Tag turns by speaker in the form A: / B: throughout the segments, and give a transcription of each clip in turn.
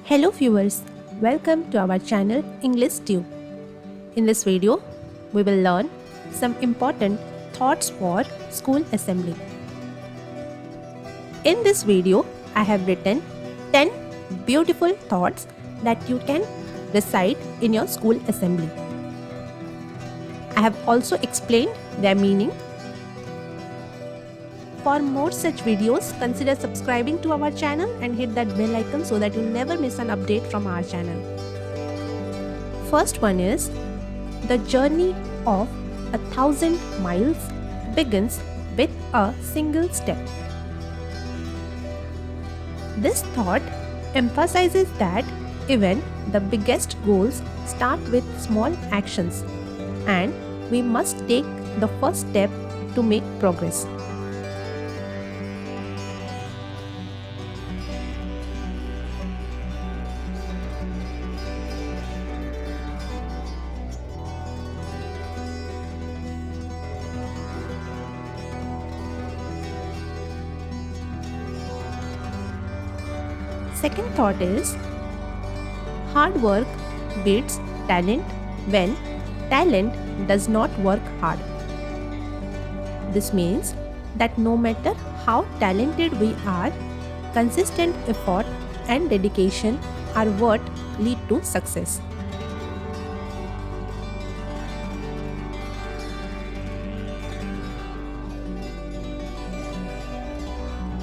A: Hello viewers, welcome to our channel English Tube. In this video, we will learn some important thoughts for school assembly. In this video, I have written 10 beautiful thoughts that you can recite in your school assembly. I have also explained their meaning. For more such videos, consider subscribing to our channel and hit that bell icon so that you never miss an update from our channel. First one is, the journey of 1,000 miles begins with a single step. This thought emphasizes that even the biggest goals start with small actions, and we must take the first step to make progress. Second thought is, hard work beats talent when talent does not work hard. This means that no matter how talented we are, consistent effort and dedication are what lead to success.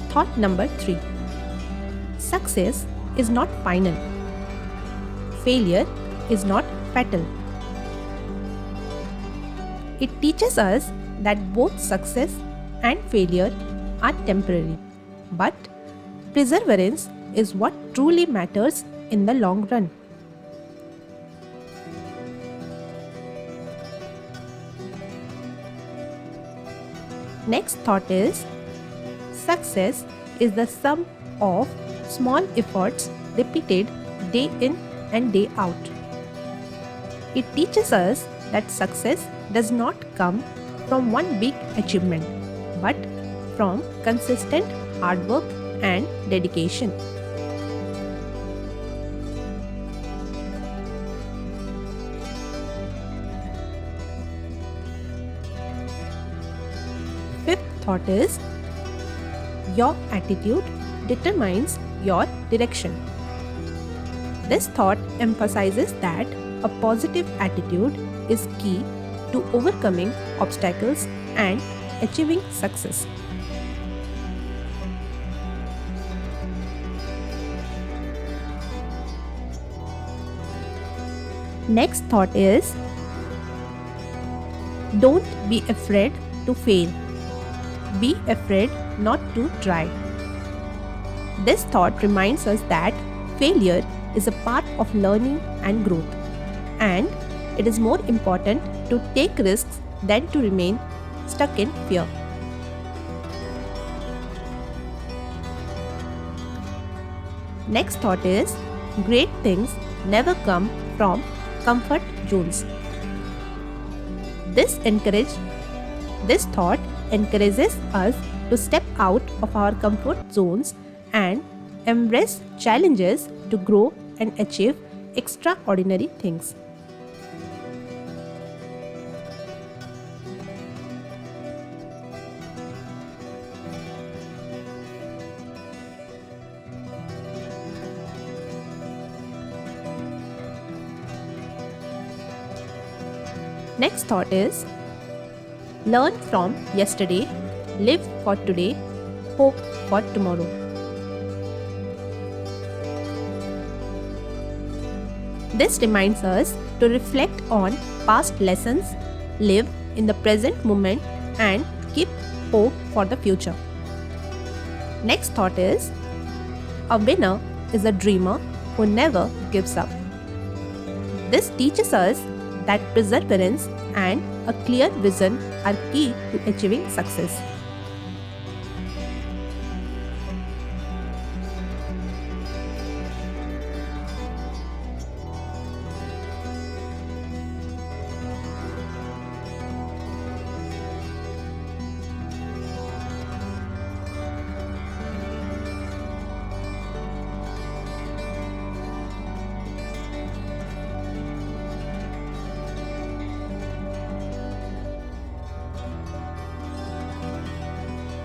A: Thought number 3. Success is not final. Failure is not fatal. It teaches us that both success and failure are temporary, but perseverance is what truly matters in the long run. Next thought is, success is the sum of small efforts repeated day in and day out. It teaches us that success does not come from one big achievement, but from consistent hard work and dedication. Fifth thought is, your attitude determines your direction. This thought emphasizes that a positive attitude is key to overcoming obstacles and achieving success. Next thought is, don't be afraid to fail. Be afraid not to try. This thought reminds us that failure is a part of learning and growth, and it is more important to take risks than to remain stuck in fear. Next thought is, great things never come from comfort zones. This thought encourages us to step out of our comfort zones and embrace challenges to grow and achieve extraordinary things. Next thought is, learn from yesterday, live for today, hope for tomorrow. This reminds us to reflect on past lessons, live in the present moment, and keep hope for the future. Next thought is, a winner is a dreamer who never gives up. This teaches us that perseverance and a clear vision are key to achieving success.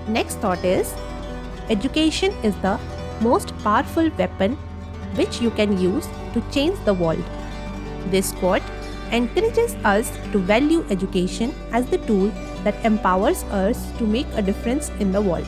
A: Next thought is, education is the most powerful weapon which you can use to change the world. This quote encourages us to value education as the tool that empowers us to make a difference in the world.